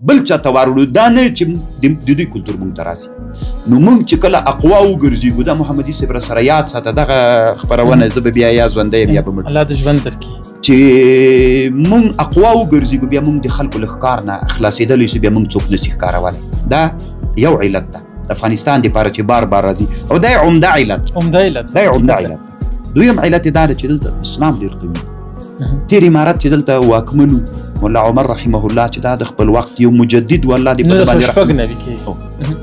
بل چاته واروړو دا نه چې د دوی کلتور موږ ته راسي. نو موږ چې کله اقوا وګرځېږو دا محمدي صاحب سره یاد ساته دغه خپرونه زه به بیا یا ژوندی یم یا به مړ الله د ژوند درکړي چې موږ اقوا وګرځېږو بیا موږ د خلکو له ښکار نه خلاصېدلی سو بیا موږ څوک نسي ښکارولی. دا یو علت ده د افغانستان دپاره چې بار بار راځي او دا یې عمده علت دا یې عمده علت. دویم علت یې دا ده چې دلته اسلام ډېر قوي. تیر امارت چې دلته واکمنو مولا عمر رحمه الله چې دا د خپل وخت یو مجدد و الله دې په ده باندې رحمت.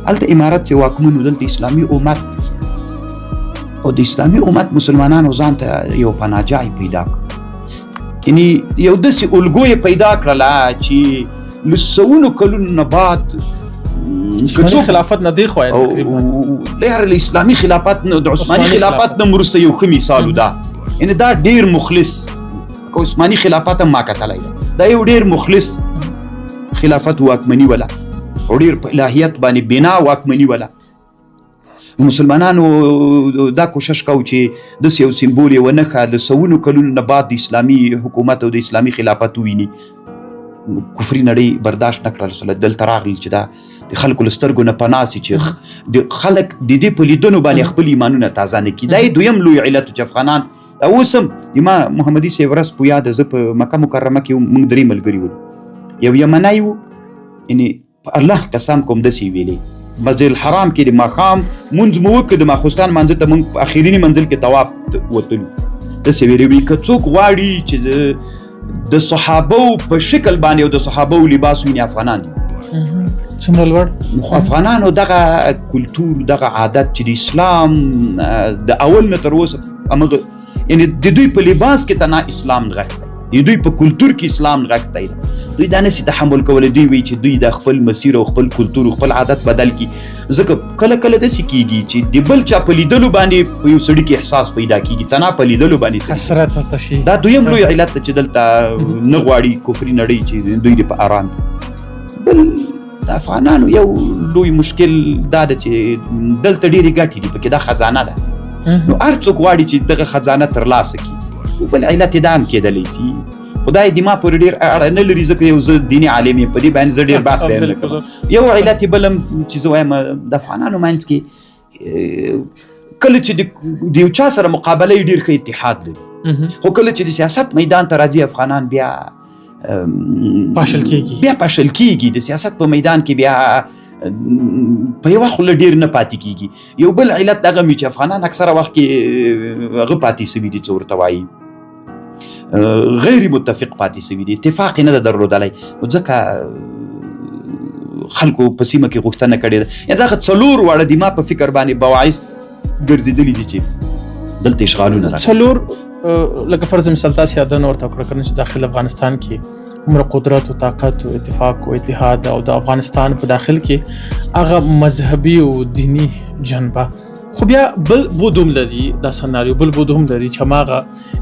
هلته امارت چې واکمنو دلته اسلامي امت او د اسلامي امت مسلمانانو ځان ته یو پناهجای پیدا کړ. یعنی یو داسې الګو یې پیدا کړله چې له سوونو کلونو نه بعد عثماني خلافت نه دی خو لهر له اسلامي خلافت نه د عثماني خلافت نه وروسته یو ښه مثال دا. یعنی دا ډېر مخلص عثماني خلافت هم ما کتلی ده. دا یو ډېر مخلص خلافت واکمني وله او ډېر په الهیت باندې بنا واکمني وله. مسلمانانو دا کوشش کوو چې داسې یو سمبول یې ونښه له سوونو کلونو نه بعد د اسلامي حکومت او د اسلامي خلافت وویني. کفري نړۍ برداشت نه کړل دلته راغلل چې دا د خلکو له سترګو نه پناه سي چې د خلک د دې په لیدنو باندې خپل ایمانونه تازه نه کړي. دا یې دویم لوی علت چې افغانان اوس هم ما محمدي صاحب ورځ په یاده زه په مکه مکرمه کې موږ 3 ملګري ولو. یو یمنی و یعنې په الله قسم کوم داسې ویلې مسجد الحرام کې د ماښام مونځ مو وکړو د ماخوستان مانځه ته موږ په اخریني منزل کې طواف وتلو. داسې ویلې وي که څوک غواړي چې د صحابو په شکل باندې او د صحابو لباس ویني افغانان دي. څومره لوړ افغانانو دغه کلتور دغه عادت چې د اسلام د اول نه تر اوسه همغه یعنی د دوی په لباس کې ته نه اسلام نغښتی د دوی په کلتور کې اسلام نغښتی دوی دا نسي تحمل کولی. دوی وایي چې دوی د خپل مسیر او خپل کلتور او خپل عادت بدل کړي. ځکه کله کله داسې کېږي چې د بل چا په لیدلو باندې په یو سړي کې احساس پیدا کېږي ته نه په لیدلو باندې حسرت ورته شي. دا دویم لوی علت ده چې دلته نه غواړي کفري نړۍ چې دوی دې په ارام کړي. بل د افغانانو یو لوی مشکل دا ده چې دلته ډېرې ګټې دي پکې دا خزانه ده. نو هر څوک غواړي چې دغه خزانه ترلاسه کړي. بل علت یې دا هم کېدلی سي خدای دې ما پورې ډېر اړه نه لري ځکه یو زه دیني عالم یم په دې باندې زه ډېر بحث بیان نه کوم. یو علت یې بل هم چې زه وایم د افغانانو منځ کې کله چې د یو چا سره مقابله یې ډېر ښه اتحاد لري خو کله چې د سیاست میدان ته راځي افغانان بیا پاشل کېږي. د سیاست په میدان کې بیا په یوه خوله ډېر نه پاتې کېږي. یو بل علت دغه وي چې افغانان اکثره وخت کې هغه پاتې سوي دي څه ورته وایي غیر متفق پاتې سوي دي اتفاق یې نه ده درلودلی ځکه خلکو په سیمه کې غوښتنه کړې ده. یا دغه 4 واړه دي ما په فکر باندې بواعث ګرځېدلي دي چې دلته اشغالونه راغلي. 4 لکه فرض مثال تاسې یادونه ورته وکړه کنه چې داخل افغانستان کې عمر قدرت و طاقت و اتفاق و اتحاد او د افغانستان په داخل کې هغه مذهبي او دینی جنبه خو بیا بل بود هم لري دا سناریو بل بود هم لري چې هماغه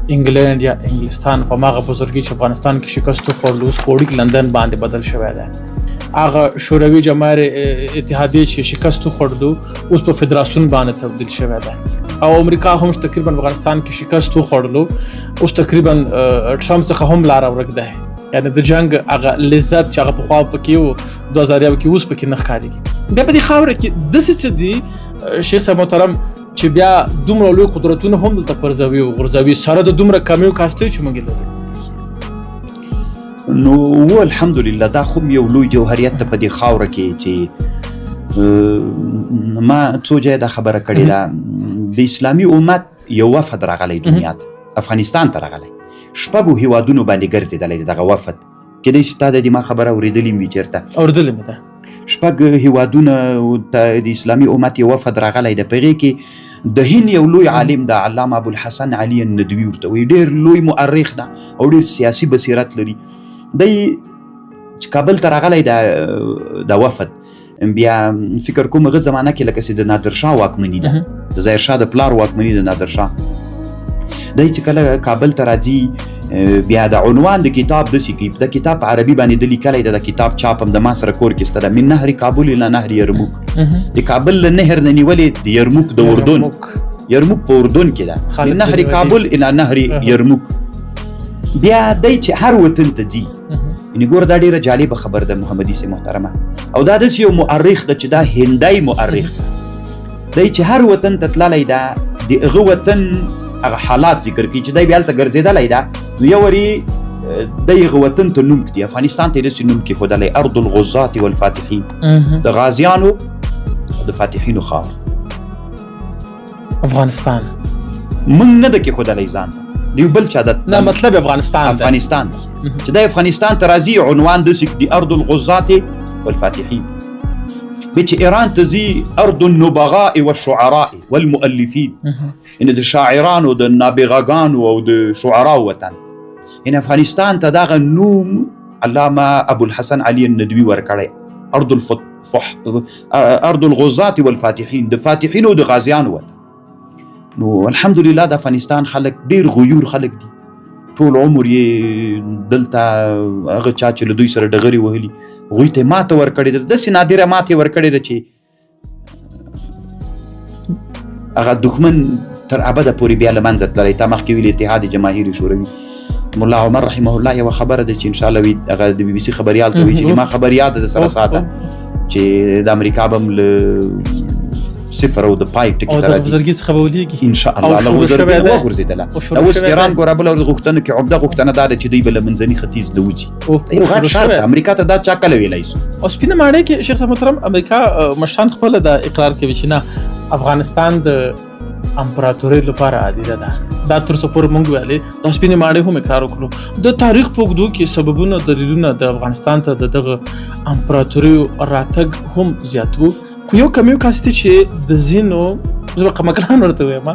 انګلند یا انګلستان په هماغه بزرګي چې افغانستان کې شکست وخوړلو اوس په وړوکي لندن باندې بدل شوی دی. هغه شوروي جماهیر اتحادیې چې شکست وخوړلو اوس په فدراسیون باندې تبدیل شوی دی او امریکا هم تقریبا افغانستان کې شکست وخوړلو اوس تقریبا ټرمپ څخه هم لاره ورک دی. یعنی د جنگ هغه لذت چې هغه پخوا پکې و 2000 کې اوس پکې نه ښکارېږي. بیا په دې خاوره کې داسې څه دي شیخ صاحب محترم چې بیا دومره لوی قدرتونه هم دلته پرځوي او غورځوي سره د دومره کمیو کاستیو چې موږ لرو. نو و الحمدلله دا خو یو لوی جوهریت ته په دې خاوره کې چې ما څو ځایه دا خبره کړې ده د اسلامي امت یو وفد راغلی دنیا ته افغانستان ته راغلی 6 هیوادونو باندې ګرځېدلی دغه وفد کېدای شي تا د ما خبره اورېدلې مې چېرته اورېدلې مې ده 6 هیوادونه ته د اسلامي امت یو وفد راغلی د په هغې کې د هند یو لوی عالم د علامه ابوالحسن علي الندوي ورته وایي ډېر لوی مؤرخ ده او ډېر سیاسي بصیرت لري. دی چې کابل ته راغلی دا وفد بیا فکر کوم هغه زمانه کې لکه چې د نادرشاه واکمني ده د ظاهرشاه د پلار واکمني د نادرشاه دی چې کله کابل ته راځي بیا د عنوان د کتاب داسې کوي د کتاب په عربي باندې د لیکلی د کتاب چاپ هم د ما سره کور کې شته ده من نهر کابل الی نهر یرموک د کابل له نهر نه نیولې د یرموک د اردن یرموک په اردن کې ده من نهر کابل الی نهر یرموک. بیا دی چې هر وطن ته ځي یعنې ګوره دا ډېره جالبه خبر ده محمدي سي محترمه او دا داسې یو مؤرخ ده چې دا هندی مؤرخ ده دی چې هر وطن ته تللی ده د هغه وطن هغه حالات ذکر کوي چې دی بیا هلته ګرځېدلی ده نو یو ورې دی هغه وطن ته نوم کړي افغانستان ته یې داسې نوم کېښودلی ارض الغزات والفاتحین د غازیانو د فاتحینو خاور افغانستان موږ نه ده کېښودلی ځان ته د یو بل چا نه مطلب افغانستان افغانستان چې دا افغانستان ته راځي عنوان داسې د ارض الغزات والفاتحین بیا چې ایران ته ځي ارض النبغاء والشعراء والمؤلفین یعنې د شاعرانو د نابغاګانو او د شعراو وطن یعنې افغانستان ته دغه نوم علامه ابوالحسن علي الندوي ورکړی ارض الغزات والفاتحین د فاتحینو د غازیانو وطن نو الحمدلله د افغانستان خلک ډیر غیور خلک دي ټول عمر یې دلته هغه چا چې له دوی سره ډغرې وهلي هغوی ته ماته ورکړې ده داسې نادره ماتې ورکړې ده چې هغه دښمن تر ابده پورې بیا له منځه تللی تا مخکې ویل اتحاد جماهیر شوروي ملا عمر رحمه الله یوه خبره ده چې انشاءالله وي هغه د بي بي سي خبریال ته وایي چې ما خبر یاد ده سره ساته چې د امریکا به هم له صفر او د پای ټکي ته راځي او د بزرګي څخه به ولیږي انشاءالله له بزرګي نه وغورځېدله اوس ایران ګوره بله غوښتنه کې عمده غوښتنه دا ده چې دوی به له منځني ختیځ نه وځي یو غټ شرط امریکا ته دا چا کله ویلی سو او سپینه ماڼۍ کې شیخ صاحب محترم امریکا مشران خپله دا اقرار کوي چې نه افغانستان د امپراتورۍ لپاره عادله ده دا تر څو پورې موږ ویلې دا سپینې ماڼۍ هم اقرار وکړو د تاریخ په اوږدو کې سببونه دلیلونه د افغانستان ته د دغه امپراتوریو راتګ هم زیات وو خو یو کم یو کس دی چې د ځینو زه به قمقلان ورته وایم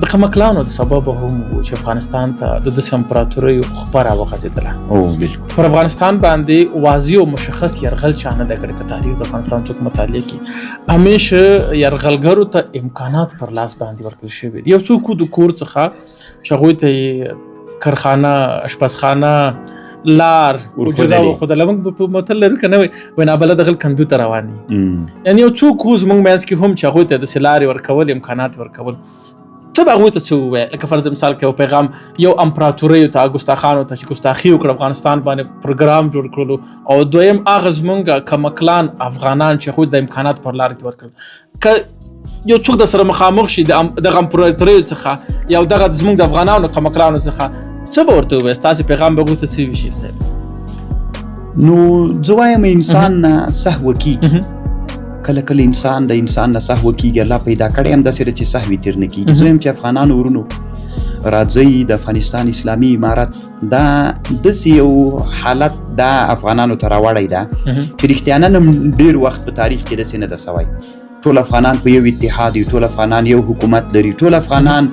د قمقلانو د سببه هم و چې افغانستان ته د داسې امپراتوریو خبره وغځېدله او بالکل پر افغانستان باندې واضح او مشخص یرغل چا نه ده کړی که تاریخ د افغانستان څوک مطالعه کړي همیشه یرغلګرو ته امکانات پر لاس باندې ورکړل شوي دي یو څوک د کور څخه چې هغوی ته کارخانه اشپزخانه لار وجوده و خو د لمنګ په متل لري که نه وي وینابله دغل کندو ته روان دي یعنې یو څوک و زموږ منځ کې هم چې هغوی ته داسې لارې ورکول امکانات ورکول ته به هغوی ته څه ووایې لکه فرض مثال کې یو پیغام یو امپراتوریو ته ګستاخانو ته چې ګستاخي وکړه افغانستان باندې پروګرام جوړ کړلو او دویم هغه زموږ کمکلان افغانان چې هغوی د امکانات پر لارې ته ورکړل که یو څوک د سره مخامخ شي دغه امپراتوریو څخه یا دغه زموږ د افغانانو کمکلانو څخه څه به ورته ووایې ستاسې پیغام به هغوی ته څه وي شیخ صاحب نو زه وایم انسان نه سهوه کېږي کله کله انسان د انسان نه سهوه کېږي الله پیدا کړی هم داسې ده چې سهوې تېر نه کېږي زه یم چې افغانانو ورونو راځئ د افغانستان اسلامي امارت دا داسې یو حالت دا افغانانو ته راوړی ده چې رښتیانه هم ډېر وخت په تاریخ کې داسې نه ده سوی ټول افغانان په یو اتحاد دي ټول افغانان یو حکومت لري ټول افغانان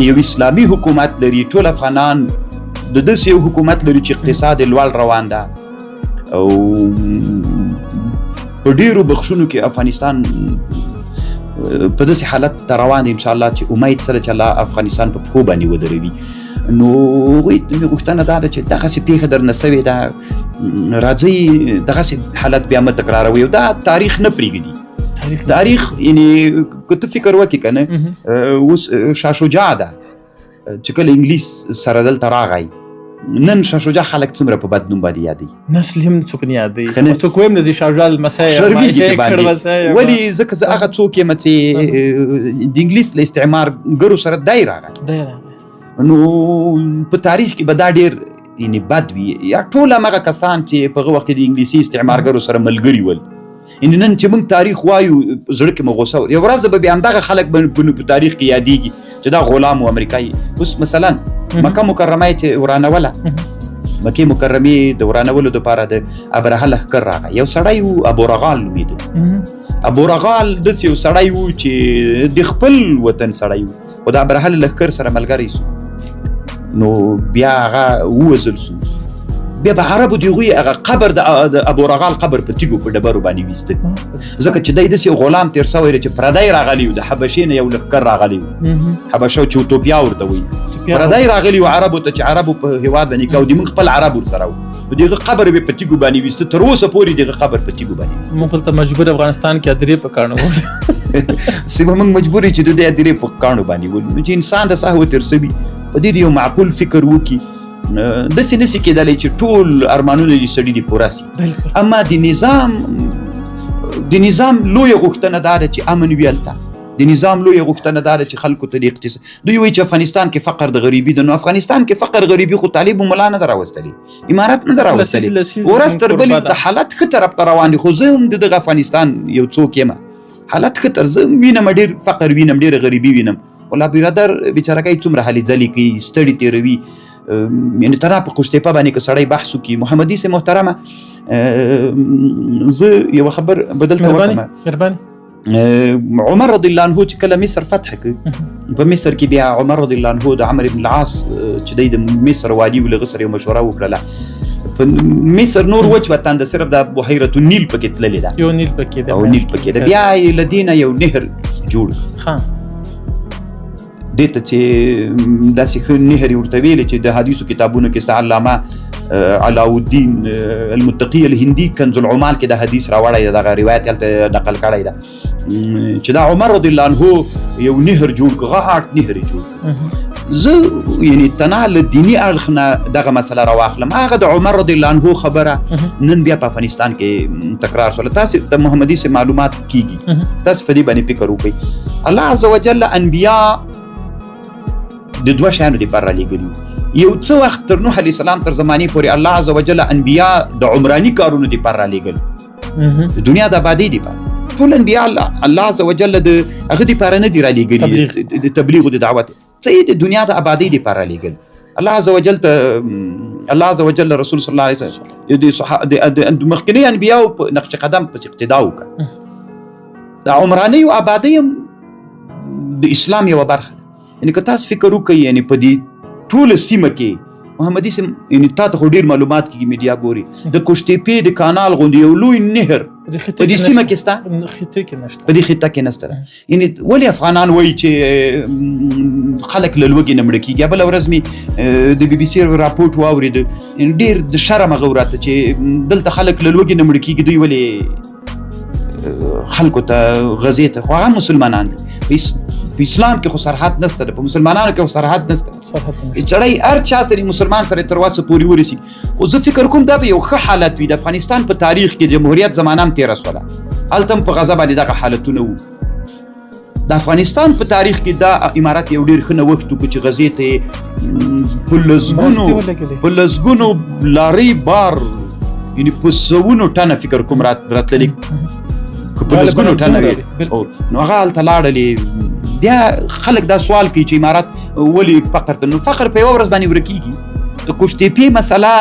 یو اسلامي حکومت لري ټول افغانان د داسې یو حکومت لري چې اقتصاد لوړ روان ده او په ډېرو بخشونو کې افغانستان په داسې حالت ته روان دی انشاءالله چې امید سره چې الله افغانستان په پښو باندې ودروي نو هغوی مې غوښتنه دا ده چې دغسې پیښه درنه سوې ده راځئ دغسې حالت بیا مه تکراروئ او دا تاریخ نه پرېږدي تاریخ یعنې که ته فکر وکړې که نه اوس شاه شجاع ده چې کله انګلیس سره دلته راغی نن شاه شجاع خلک څومره په بد نوم باندې یادوي نسل هم څوک نه یادوي څوک ویم نه زه شاه شجاع لمسی شرمېږي پې باندې ولې ځکه زه هغه څوک یم چې د انګلیس له استعمارګرو سره دی راغی نو په تاریخ کې به دا ډېر یعنې بد وي یا ټول همغه کسان چې په هغه وخت کې د انګلیسي استعمارګرو سره ملګري ول یعنې نن چې موږ تاریخ وایو زړه کې مو غوسه یو ورځ به بیا همدغه خلک په تاریخ کې یادېږي چې دا غلام و امریکایي اوس مثلا مکه مکرمه یې چې ورانوله مکې مکرمې د ورانولو دپاره د ابرهه لښکر راغی یو سړی و ابورغال نومېده ابورغال داسې یو سړی و چې د خپل وطن سړی و خو د ابرهه له لښکر سره ملګری سو نو بیا هغه ووژل سو بیا به عربو د هغوی هغه قبر د ابورغال قبر په تیږو په ډبرو باندې ویسته ځکه چې دی داسې یو غلام تېر سوی دی چې پردی راغلی و د حبشې نه یو لښکر راغلی و حبشه چې توپیا ورته وایي پردی راغلی و عربو ته چې عربو په هېواد باندې کاو د موږ خپل عرب ورسره و د هغه قبر به په تیږو باندې ویسته تر اوسه پورې د هغه قبر په تیږو باندې ویسته موږ دلته مجبور افغانستان کې ادرې په کاڼو سیمه موږ مجبور یو چې د دې ادرې په کاڼو باندې ولو چې انسان د سهوه تېر سوي په دې یو معقول فکر وکړي داسې نشي کېدلی چې ټول ارمانونه د سړي دي پوره سي. اما د نظام لویه غوښتنه دا ده چې امن وي هلته. د نظام لویه غوښتنه دا ده چې خلکو ته د اقتصاد دوی وایي چې افغانستان کې فقر د غریبي ده. نو افغانستان کې فقر غریبي خو طالب ملا نه ده راوستلې، امارت نه ده راوستلې، ورځ تر بلې د حالت ښه طرف ته روان دي. خو زه هم د دغه افغانستان یو څوک یم، حالت ښه تر زه وینم، ډېر فقر وینم، ډېره غریبي وینم. والله برادر بیچارهګۍ څومره هلې ځلې کوي، ستړي تېروي. یعنې تنها په قوشتېپه باندې که سړی بحث وکړي. محمدي صاحب محترمه، زه یوه خبر به دلته وکړم. عمر رضی الله عنه چې کله مصر فتح کړ، په مصر کې بیا عمر رضی الله عنه د عمرو بن العاص چې دی د مصر والي و، له هغه سره یو مشوره وکړله. په مصر نور وچ وطن د صرف د بحیرة النیل پکې تللې ده، یو نیل پکې ده، او نیل پکې ده. بیا یې له دې نه یو نهر جوړ دې ته چې داسې ښه نهر یې ورته ویلې چې د حدیثو کتابونو کې ستا علامه علاءالدین المتقی الهندي کنز العمال کې د حدیث راوړی ده، دغه روایت هلته نقل کړی ده چې دا عمر رضی الله عنه یو نهر جوړ کړ، غاټ نهر یې جوړ کړ. زه یعنې تنها له دیني اړخ نه دغه مسله راواخلم. هغه د عمر رضی الله عنه خبره نن بیا په افغانستان کې تکرار شوله. تاسې د محمدي صاحب معلومات کېږي، تاسې په دې باندې فکر وکړئ. الله عز وجل انبیا د دوه شیانو دپاره رالیږلي وو. یو څه وخت تر نوح علیه السلام تر زمانې پورې الله عز وجل انبیا د عمراني کارونو دپاره رالیږل، د دنیا د آبادۍ دپاره. ټول انبیا الله عز وجل د هغه دپاره نه دي رالیږلي، د تبلیغ د دعوت، څه یې د دنیا د آبادۍ دپاره رالیږل. الله عز وجل رسول صلی الله علیه وسلم د مخکني انبیاو په نقش قدم پسې اقتدا وکړه. د عمرانۍ او آبادۍ هم د اسلام یوه برخه ده. یعنې که تاسو فکر وکړئ، یعنې په دې ټوله سیمه کې محمدي صاحب، یعنې تا ته خو ډېر معلومات کېږي، میډیا ګوري، د قوشتېپې د کانال غوندې یو لوی نهر په دې سیمه کې شته، په دې خطه کې نشته. یعنې ولې افغانان وایي چې خلک له لوږې نه مړه کېږي؟ بله ورځ مې د بي بي سي راپورټ واورېده، ډېر د شرم هغه وراته چې دلته خلک له لوږې نه مړه کېږي، دوی ولې خلکو ته غزې ته؟ خو هغه مسلمانان دي. په اسلام کې خو سرحد نشته ده، په مسلمانانو کې خو سرحد نشته. سړی هر چا سره مسلمان سره تر وسه پورې ورسي. خو زه فکر کوم دا به یو ښه حالت وي. د افغانستان په تاریخ کې جمهوریت زمانه هم تېره شوله، هلته هم په غزه باندې دغه حالتونه وو. د افغانستان په تاریخ کې دا امارت یو ډېر ښه نوښت وکړو چې غزې ته په لسګونو لارۍ بار، یعنې په سوونو ټنه فکر کوم راتللي، په لسګونو ټنه نو هغه هلته لاړلې. بیا خلک دا سوال کوي چې امارت ولې فقر ته؟ نو فقر په یوه ورځ باندې ورکېږي. د قوشتېپې مسله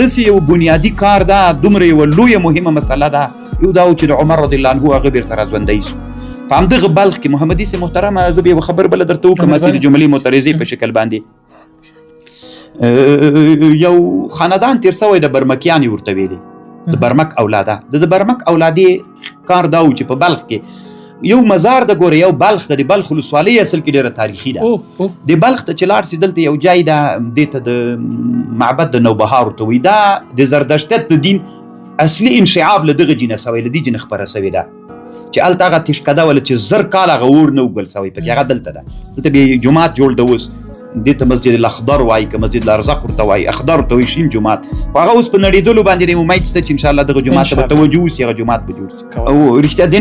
داسې یو بنیادي کار ده، دومره یوه لویه مهمه مسله ده. یو دا و چې د عمر رضی الله عنه هغه بېرته راژوندی شو. په همدغه بلخ کې محمدي صاحب محترمه، زه به یوه خبر بله درته وکړم د جملې معترضې په شکل باندې. یو خاندان تېر سوی د برمکیان یې ورته ویلې، د برمک اولاده. د برمک اولادې کار دا و چې په بلخ کې یو مزار د ګوره، یو بلخ د بلخ ولسوالۍ اصل کې ډېره تاریخي ده. د بلخ ته چې لاړ سي، دلته یو ځای ده، دې ته د معبد د نوبهار ورته وایي. دا د زردشتیت د دین اصلي انشعاب له دغه جینه سوی، له دې جینه خپره سوې ده چې هلته هغه تشکده وله چې 1000 کاله هغه اور نه وګل سوی پکې، هغه دلته ده. دلته بیا جومات جوړ ده اوس، دې ته مسجد الاخضر وایي که مسجد الارزق ورته وایي، اخضر ورته وایي، شین جومات. خو هغه اوس په نړېدلو باندې امید شته چې انشاءالله دغه جومات ته به توجه وسي، هغه جومات به جوړ سي. او رښتیا د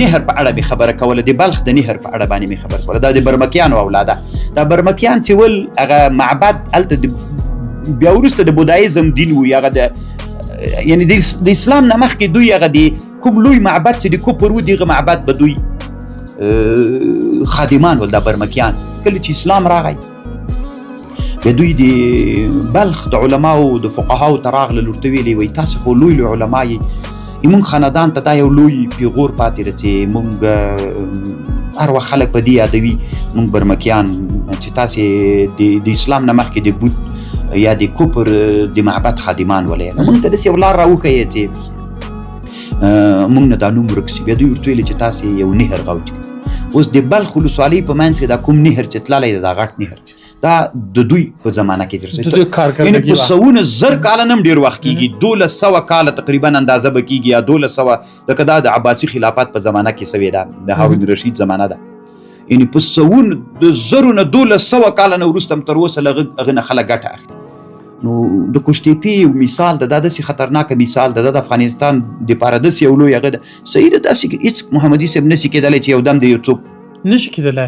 نهر په اړه مې خبره کوله، د بلخ د نهر په اړه باندې مې خبره کوله. دا د برمکیانو اولاده. دا برمکیان چې ول هغه معبد هلته بیا وروسته د بودایزم دین وي، هغه د یعنې د اسلام نه مخکې دوی هغه د کوم لوی معبد چې د کوپر و، دغه معبد به دوی خادمان ول. دا برمکیان کله چې اسلام راغی، بیا دوی د بلخ د علماو د فقهاو ته راغلل، ورته ویلې وایي تاسې خو لوی علما یې، زموږ خاندان ته دا یو لوی پیغور پاتې ده چې موږ هر وخت خلک په دې یادوي، موږ برمکیان چې تاسې د اسلام نه مخکې د بوت یا د کوپر د معبد خادمان ولئ. موږ ته داسې یو لار راوښیه چې موږ نه دا نوم ورک سي. بیا دوی ورته ویلې چې تاسې یو نهر غوج کړئ. اوس د بلخ ولسوالۍ په منځ کې دا کوم نهر چې تللی دی، دا غټ نهر، دا د دوی په زمانه کې تېر شوی، یعنې په سوونه 1000 کاله نه هم ډېر وخت کېږي، 1200 کاله تقریبا اندازه به کېږي، یا 1200، لکه دا د عباسي خلافت په زمانه کې سوې ده، د هارون رشید زمانه ده. یعنې په سوونه د 1000 نه 1200 کاله نه وروسته هم تر اوسه له هغه نه خلک ګټه اخلي. نو د کوشتیپي یو مثال ده، دا داسې خطرناکه مثال ده، د افغانستان دپاره داسې یو لوی هغه ده. صحیح ده، داسې هېڅ محمدي صاحب نشي کېدلی چې یو دم د یو څوک نشي کېدلی